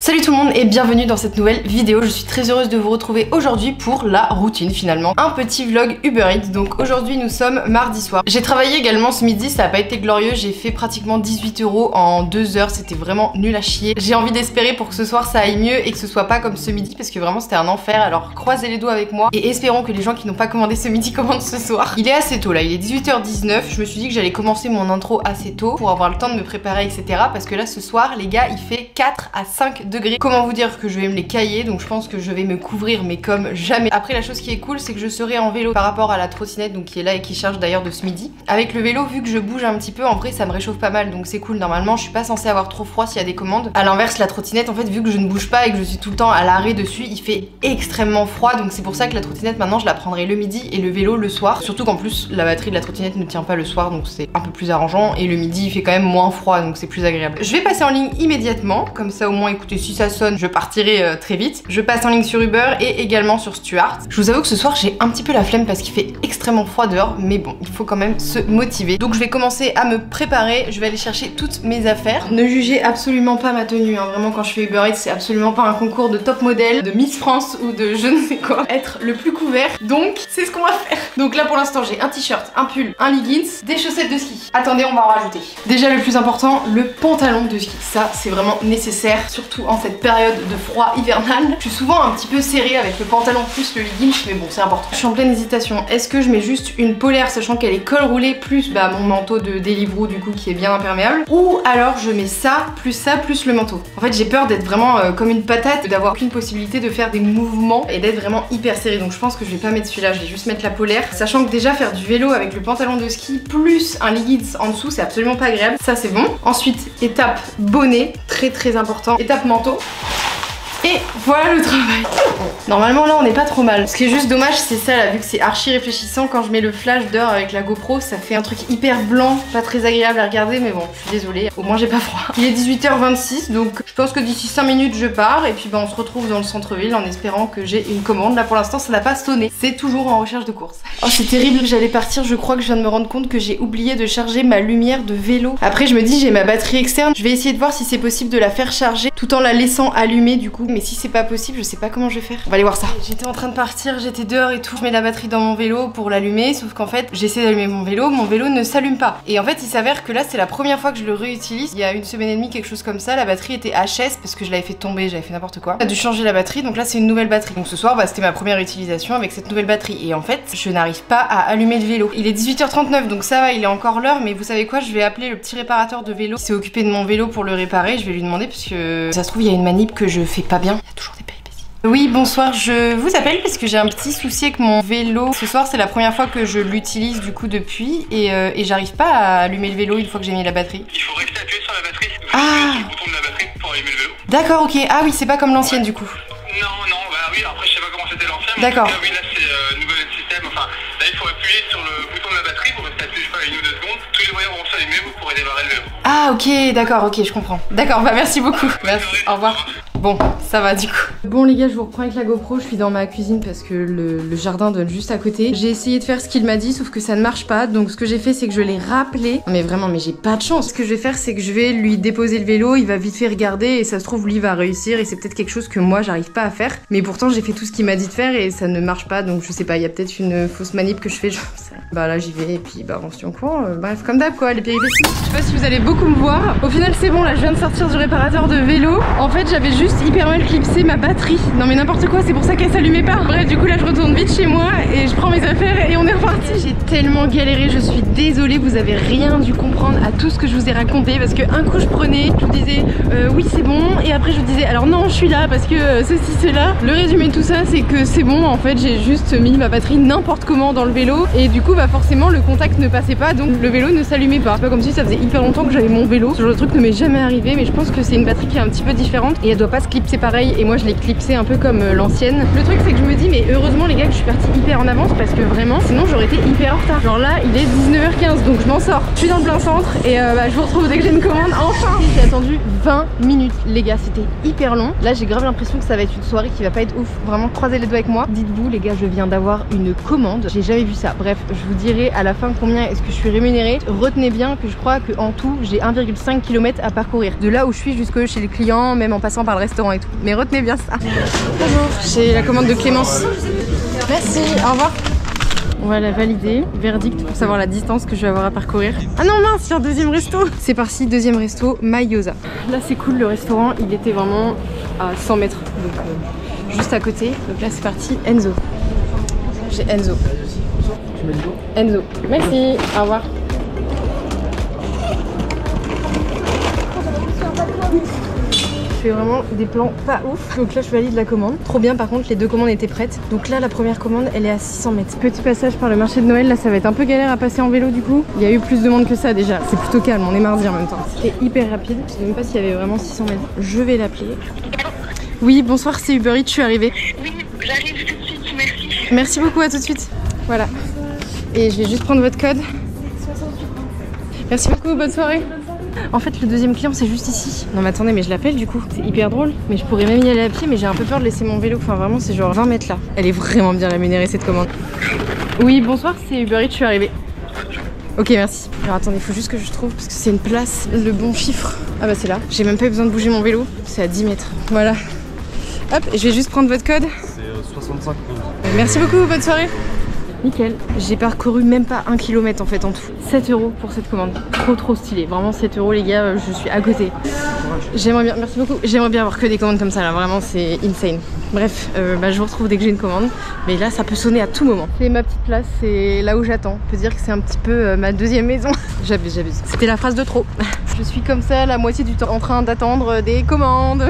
Salut tout le monde et bienvenue dans cette nouvelle vidéo. Je suis très heureuse de vous retrouver aujourd'hui pour la routine finalement. Un petit vlog Uber Eats. Donc aujourd'hui nous sommes mardi soir. J'ai travaillé également ce midi, ça n'a pas été glorieux. J'ai fait pratiquement 18 € en 2 heures. C'était vraiment nul à chier. J'ai envie d'espérer pour que ce soir ça aille mieux et que ce soit pas comme ce midi parce que vraiment c'était un enfer. Alors croisez les doigts avec moi et espérons que les gens qui n'ont pas commandé ce midi commandent ce soir. Il est assez tôt là, il est 18h19. Je me suis dit que j'allais commencer mon intro assez tôt pour avoir le temps de me préparer etc. Parce que là ce soir les gars il fait 4 à 5 degrés. Comment vous dire que je vais me les cailler, donc je pense que je vais me couvrir mais comme jamais. Après la chose qui est cool c'est que je serai en vélo par rapport à la trottinette donc qui est là et qui charge d'ailleurs de ce midi. Avec le vélo vu que je bouge un petit peu en vrai ça me réchauffe pas mal donc c'est cool. Normalement je suis pas censée avoir trop froid s'il y a des commandes. À l'inverse la trottinette en fait vu que je ne bouge pas et que je suis tout le temps à l'arrêt dessus il fait extrêmement froid donc c'est pour ça que la trottinette maintenant je la prendrai le midi et le vélo le soir. Surtout qu'en plus la batterie de la trottinette ne tient pas le soir donc c'est un peu plus arrangeant et le midi il fait quand même moins froid donc c'est plus agréable. Je vais passer en ligne immédiatement comme ça au moins écoutez si ça sonne je partirai très vite. Je passe en ligne sur Uber et également sur Stuart. Je vous avoue que ce soir j'ai un petit peu la flemme parce qu'il fait extrêmement froid dehors mais bon il faut quand même se motiver. Donc je vais commencer à me préparer, je vais aller chercher toutes mes affaires. Ne jugez absolument pas ma tenue hein. Vraiment quand je fais Uber Eats c'est absolument pas un concours de top modèle, de Miss France ou de je ne sais quoi. Être le plus couvert donc c'est ce qu'on va faire. Donc là pour l'instant j'ai un t-shirt, un pull, un leggings, des chaussettes de ski. Attendez on va en rajouter. Déjà le plus important, le pantalon de ski. Ça c'est vraiment nécessaire surtout en cette période de froid hivernal. Je suis souvent un petit peu serrée avec le pantalon plus le leggings mais bon c'est important. Je suis en pleine hésitation. Est-ce que je mets juste une polaire sachant qu'elle est col roulé plus mon manteau de Deliveroo du coup qui est bien imperméable ou alors je mets ça plus le manteau. En fait j'ai peur d'être vraiment comme une patate, d'avoir aucune possibilité de faire des mouvements et d'être vraiment hyper serrée donc je pense que je vais pas mettre celui-là, je vais juste mettre la polaire sachant que déjà faire du vélo avec le pantalon de ski plus un leggings en dessous c'est absolument pas agréable. Ça c'est bon. Ensuite étape bonnet, très important. Étape manteau. Et voilà le travail. Normalement là on n'est pas trop mal. Ce qui est juste dommage c'est ça là, vu que c'est archi réfléchissant quand je mets le flash dehors avec la GoPro ça fait un truc hyper blanc, pas très agréable à regarder mais bon je suis désolée, au moins j'ai pas froid. Il est 18h26 donc je pense que d'ici 5 minutes je pars et puis on se retrouve dans le centre-ville en espérant que j'ai une commande. Là pour l'instant ça n'a pas sonné, c'est toujours en recherche de course. Oh c'est terrible, j'allais partir, je crois que je viens de me rendre compte que j'ai oublié de charger ma lumière de vélo. Après je me dis j'ai ma batterie externe, je vais essayer de voir si c'est possible de la faire charger tout en la laissant allumée du coup. Mais si c'est pas possible, je sais pas comment je vais faire. On va aller voir ça. J'étais en train de partir, j'étais dehors et tout. Je mets la batterie dans mon vélo pour l'allumer, sauf qu'en fait, j'essaie d'allumer mon vélo ne s'allume pas. Et en fait, il s'avère que là, c'est la première fois que je le réutilise. Il y a une semaine et demie, quelque chose comme ça. La batterie était HS parce que je l'avais fait tomber, j'avais fait n'importe quoi. J'ai dû changer la batterie, donc là, c'est une nouvelle batterie. Donc ce soir, c'était ma première utilisation avec cette nouvelle batterie. Et en fait, je n'arrive pas à allumer le vélo. Il est 18h39, donc ça va, il est encore l'heure. Mais vous savez quoi, je vais appeler le petit réparateur de vélo qui s'est occupé de mon vélo pour le réparer. Je vais lui demander parce que ça se trouve, il y a une manip que je fais pas bien. Il y a toujours des péripéties. Oui, bonsoir, je vous appelle parce que j'ai un petit souci avec mon vélo. Ce soir, c'est la première fois que je l'utilise du coup depuis et j'arrive pas à allumer le vélo une fois que j'ai mis la batterie. Il faut rester appuyé sur la batterie. Sur le bouton de la batterie pour allumer le vélo. D'accord, ok. Ah oui, c'est pas comme l'ancienne du coup. Non, bah oui, après je sais pas comment c'était l'ancienne. D'accord. Oui, là c'est nouveau système. Enfin, là il faut appuyer sur le bouton de la batterie pour rester appuyé, je sais pas, 1 ou 2 secondes. Tous les voyants vont s'allumer, vous pourrez démarrer le vélo. Ah ok, d'accord, ok, je comprends. D'accord, bah merci beaucoup. Merci, au revoir. Bon, ça va du coup. Bon les gars, je vous reprends avec la GoPro, je suis dans ma cuisine parce que le jardin donne juste à côté. J'ai essayé de faire ce qu'il m'a dit, sauf que ça ne marche pas. Donc ce que j'ai fait, c'est que je l'ai rappelé. Mais vraiment, mais j'ai pas de chance. Ce que je vais faire, c'est que je vais lui déposer le vélo, il va vite fait regarder et ça se trouve, lui il va réussir et c'est peut-être quelque chose que moi j'arrive pas à faire. Mais pourtant, j'ai fait tout ce qu'il m'a dit de faire et ça ne marche pas. Donc je sais pas, il y a peut-être une fausse manip que je fais, genre ça. Bah là j'y vais et puis on se tient au courant. Bref, comme d'hab quoi, les péripéties. Je sais pas si vous allez beaucoup me voir. Au final, c'est bon, là je viens de sortir du réparateur de vélo. En fait, j'avais juste hyper mal clipsé ma batterie. Non mais n'importe quoi, c'est pour ça qu'elle s'allumait pas. Bref, du coup là je retourne vite chez moi et je prends mes affaires et on est reparti. J'ai tellement galéré, je suis désolée, vous avez rien dû comprendre à tout ce que je vous ai raconté parce que un coup je prenais, je vous disais oui c'est bon et après je vous disais alors non je suis là parce que ceci cela. Le résumé de tout ça c'est que c'est bon en fait, j'ai juste mis ma batterie n'importe comment dans le vélo et du coup forcément le contact ne passait pas donc le vélo ne s'allumait pas. C'est pas comme si ça faisait hyper longtemps que j'avais mon vélo. Ce genre de truc ne m'est jamais arrivé mais je pense que c'est une batterie qui est un petit peu différente et elle doit pas se clipser pareil et moi je l'ai clipsé un peu comme l'ancienne. Le truc c'est que je me dis mais heureusement les gars que je suis partie hyper en avance parce que vraiment sinon j'aurais été hyper en retard. Genre là il est 19h15 donc je m'en sors. Je suis dans le plein centre et je vous retrouve dès que j'ai une commande. Enfin j'ai attendu 20 minutes les gars, c'était hyper long. Là j'ai grave l'impression que ça va être une soirée qui va pas être ouf. Vraiment croisez les doigts avec moi. Dites-vous les gars, je viens d'avoir une commande. J'ai jamais vu ça. Bref, je vous dirai à la fin combien est-ce que je suis rémunérée. Retenez bien que je crois qu'en tout j'ai 1,5 km à parcourir. De là où je suis jusque chez le client, même en passant par le restaurant et tout. Mais retenez bien ça. Bonjour, j'ai la commande de Clémence. Merci, au revoir. On va la valider, verdict pour savoir la distance que je vais avoir à parcourir. Ah non mince, il y a un deuxième resto. C'est parti, deuxième resto, Mayosa. Là c'est cool, le restaurant, il était vraiment à 100 mètres, donc juste à côté. Donc là c'est parti, Enzo. J'ai Enzo. Enzo. Merci, au revoir. Je fais vraiment des plans pas ouf. Donc là je valide la commande. Trop bien, par contre les deux commandes étaient prêtes. Donc là la première commande elle est à 600 mètres. Petit passage par le marché de Noël, là ça va être un peu galère à passer en vélo du coup. Il y a eu plus de monde que ça déjà. C'est plutôt calme, on est mardi en même temps. C'était hyper rapide. Je sais même pas s'il y avait vraiment 600 mètres. Je vais l'appeler. Oui bonsoir, c'est Uber Eats, je suis arrivée. Oui, j'arrive tout de suite, merci. Merci beaucoup, à tout de suite. Voilà. Et je vais juste prendre votre code. Merci beaucoup, bonne soirée. En fait le deuxième client c'est juste ici. Non mais attendez, mais je l'appelle du coup. C'est hyper drôle. Mais je pourrais même y aller à pied, mais j'ai un peu peur de laisser mon vélo. Enfin vraiment c'est genre 20 mètres là. Elle est vraiment bien rémunérée cette commande. Oui bonsoir, c'est Uber Eats, je suis arrivée. Ok merci. Alors attendez, il faut juste que je trouve, parce que c'est une place, le bon chiffre. Ah bah c'est là. J'ai même pas eu besoin de bouger mon vélo. C'est à 10 mètres. Voilà. Hop, je vais juste prendre votre code. C'est 65 euros. Merci beaucoup, bonne soirée. Nickel. J'ai parcouru même pas 1 km en fait en tout. 7 euros pour cette commande. Trop stylé. Vraiment 7 euros les gars, je suis à côté. J'aimerais bien, merci beaucoup. J'aimerais bien avoir que des commandes comme ça là, vraiment c'est insane. Bref, je vous retrouve dès que j'ai une commande. Mais là ça peut sonner à tout moment. C'est ma petite place, c'est là où j'attends. On peut dire que c'est un petit peu ma deuxième maison. J'abuse. C'était la phrase de trop. Je suis comme ça la moitié du temps en train d'attendre des commandes.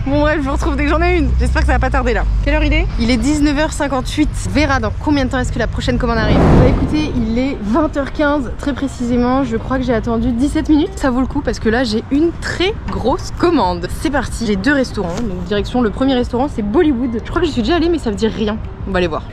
Bon bref, je vous retrouve dès que j'en ai une. J'espère que ça va pas tarder là. Quelle heure il est? Il est 19h58. On verra dans combien de temps est-ce que la prochaine commande arrive. Bah écoutez, il est 20h15 très précisément. Je crois que j'ai attendu 17 minutes. Ça vaut le coup parce que là j'ai une très grosse commande. C'est parti. J'ai deux restaurants. Donc direction, le premier restaurant c'est Bollywood. Je crois que j'y suis déjà allée mais ça veut dire rien. On va aller voir.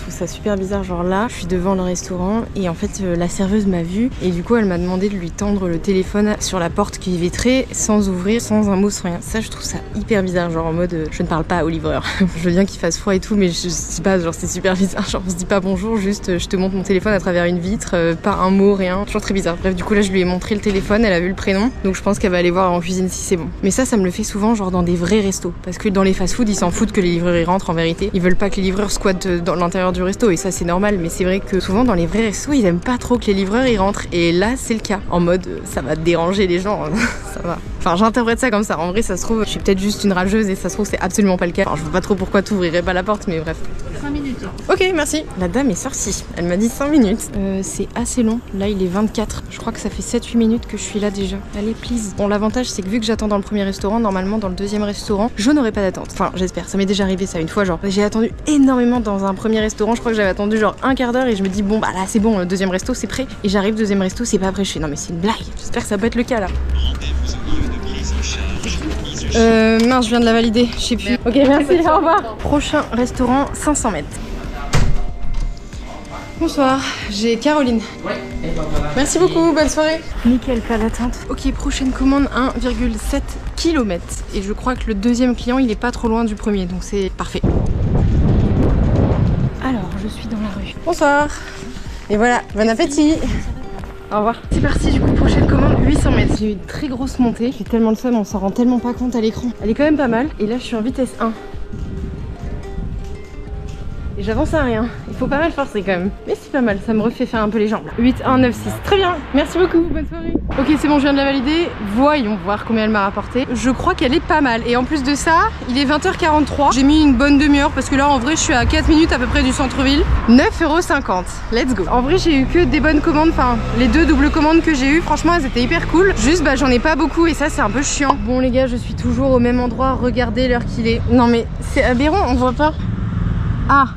Ça super bizarre, genre là je suis devant le restaurant et en fait la serveuse m'a vue et du coup elle m'a demandé de lui tendre le téléphone sur la porte qui est vitrée sans ouvrir, sans un mot, sans rien. Ça je trouve ça hyper bizarre, genre en mode je ne parle pas au livreur. Je veux bien qu'il fasse froid et tout mais je sais pas, genre c'est super bizarre, genre on se dit pas bonjour, juste je te montre mon téléphone à travers une vitre, pas un mot, rien, toujours très bizarre. Bref du coup là je lui ai montré le téléphone, elle a vu le prénom donc je pense qu'elle va aller voir en cuisine si c'est bon. Mais ça me le fait souvent genre dans des vrais restos parce que dans les fast food ils s'en foutent que les livreurs y rentrent en vérité, ils veulent pas que les livreurs squattent dans l'intérieur du resto et ça c'est normal, mais c'est vrai que souvent dans les vrais restos ils aiment pas trop que les livreurs y rentrent et là c'est le cas, en mode ça va déranger les gens. Ça va, enfin j'interprète ça comme ça, en vrai ça se trouve je suis peut-être juste une rageuse et ça se trouve c'est absolument pas le cas, enfin je vois pas trop pourquoi t'ouvrirais pas la porte mais bref. 5 minutes. Ok merci. La dame est sortie, elle m'a dit 5 minutes. C'est assez long, là il est 24, je crois que ça fait 7-8 minutes que je suis là déjà. Allez please. Bon l'avantage c'est que vu que j'attends dans le premier restaurant, normalement dans le deuxième restaurant je n'aurai pas d'attente, enfin j'espère, ça m'est déjà arrivé ça une fois, genre j'ai attendu énormément dans un premier restaurant, je crois que j'avais attendu genre un quart d'heure et je me dis bon bah là c'est bon, le deuxième resto c'est prêt et j'arrive deuxième resto c'est pas prêt, je fais non mais c'est une blague, j'espère que ça peut être le cas là. Mince je viens de la valider, je sais plus. Ok merci, au revoir. Prochain restaurant 500 mètres. Bonsoir, j'ai Caroline. Merci beaucoup, bonne soirée. Nickel, pas d'attente. Ok, prochaine commande 1,7 km. Et je crois que le deuxième client il est pas trop loin du premier donc c'est parfait. Alors, je suis dans la rue. Bonsoir. Et voilà, bon appétit. Au revoir. C'est parti, du coup, prochaine commande, 800 mètres. J'ai eu une très grosse montée. J'ai tellement le seum, on s'en rend tellement pas compte à l'écran. Elle est quand même pas mal. Et là, je suis en vitesse 1. Et j'avance à rien. Il faut pas mal forcer quand même. Mais c'est pas mal, ça me refait faire un peu les jambes. 8, 1, 9, 6. Très bien, merci beaucoup, bonne soirée. Ok, c'est bon, je viens de la valider. Voyons voir combien elle m'a rapporté. Je crois qu'elle est pas mal. Et en plus de ça, il est 20h43. J'ai mis une bonne demi-heure parce que là, en vrai, je suis à 4 minutes à peu près du centre-ville. 9,50 €. Let's go. En vrai, j'ai eu que des bonnes commandes. Enfin, les deux doubles commandes que j'ai eues, franchement, elles étaient hyper cool. Juste, j'en ai pas beaucoup et ça, c'est un peu chiant. Bon, les gars, je suis toujours au même endroit. Regardez l'heure qu'il est. Non, mais c'est aberrant, on voit pas. Ah!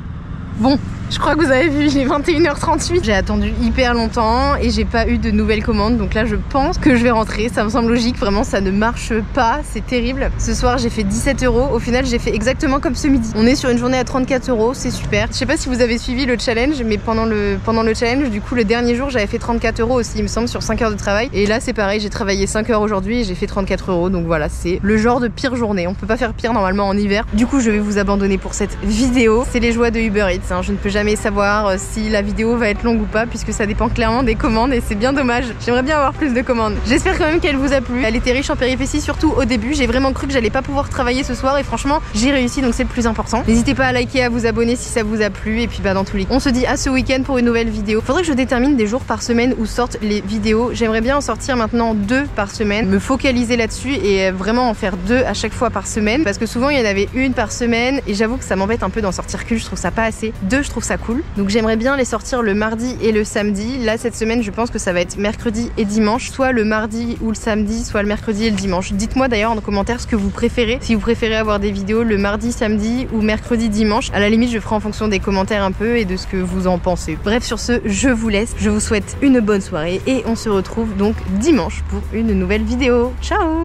Bon, je crois que vous avez vu, il est 21h38. J'ai attendu hyper longtemps et j'ai pas eu de nouvelles commandes. Donc là, je pense que je vais rentrer. Ça me semble logique. Vraiment, ça ne marche pas. C'est terrible. Ce soir, j'ai fait 17 €. Au final, j'ai fait exactement comme ce midi. On est sur une journée à 34 €. C'est super. Je sais pas si vous avez suivi le challenge, mais pendant le challenge, du coup, le dernier jour, j'avais fait 34 € aussi, il me semble, sur 5 heures de travail. Et là, c'est pareil. J'ai travaillé 5 heures aujourd'hui et j'ai fait 34 €. Donc voilà, c'est le genre de pire journée. On peut pas faire pire normalement en hiver. Du coup, je vais vous abandonner pour cette vidéo. C'est les joies de Uber Eats. Hein. Je ne peux jamais jamais savoir si la vidéo va être longue ou pas, puisque ça dépend clairement des commandes et c'est bien dommage. J'aimerais bien avoir plus de commandes. J'espère quand même qu'elle vous a plu. Elle était riche en péripéties, surtout au début. J'ai vraiment cru que j'allais pas pouvoir travailler ce soir et franchement j'ai réussi, donc c'est le plus important. N'hésitez pas à liker, à vous abonner si ça vous a plu, et puis bah dans tous les cas on se dit à ce week-end pour une nouvelle vidéo. Faudrait que je détermine des jours par semaine où sortent les vidéos. J'aimerais bien en sortir maintenant 2 par semaine, me focaliser là-dessus et vraiment en faire 2 à chaque fois par semaine, parce que souvent il y en avait une par semaine et j'avoue que ça m'embête un peu d'en sortir qu'une, je trouve ça pas assez. 2 je trouve ça cool, donc j'aimerais bien les sortir le mardi et le samedi. Là cette semaine je pense que ça va être mercredi et dimanche, soit le mardi ou le samedi, soit le mercredi et le dimanche. Dites-moi d'ailleurs en commentaire ce que vous préférez, si vous préférez avoir des vidéos le mardi, samedi ou mercredi, dimanche. À la limite je ferai en fonction des commentaires un peu et de ce que vous en pensez. Bref, sur ce je vous laisse, je vous souhaite une bonne soirée et on se retrouve donc dimanche pour une nouvelle vidéo. Ciao!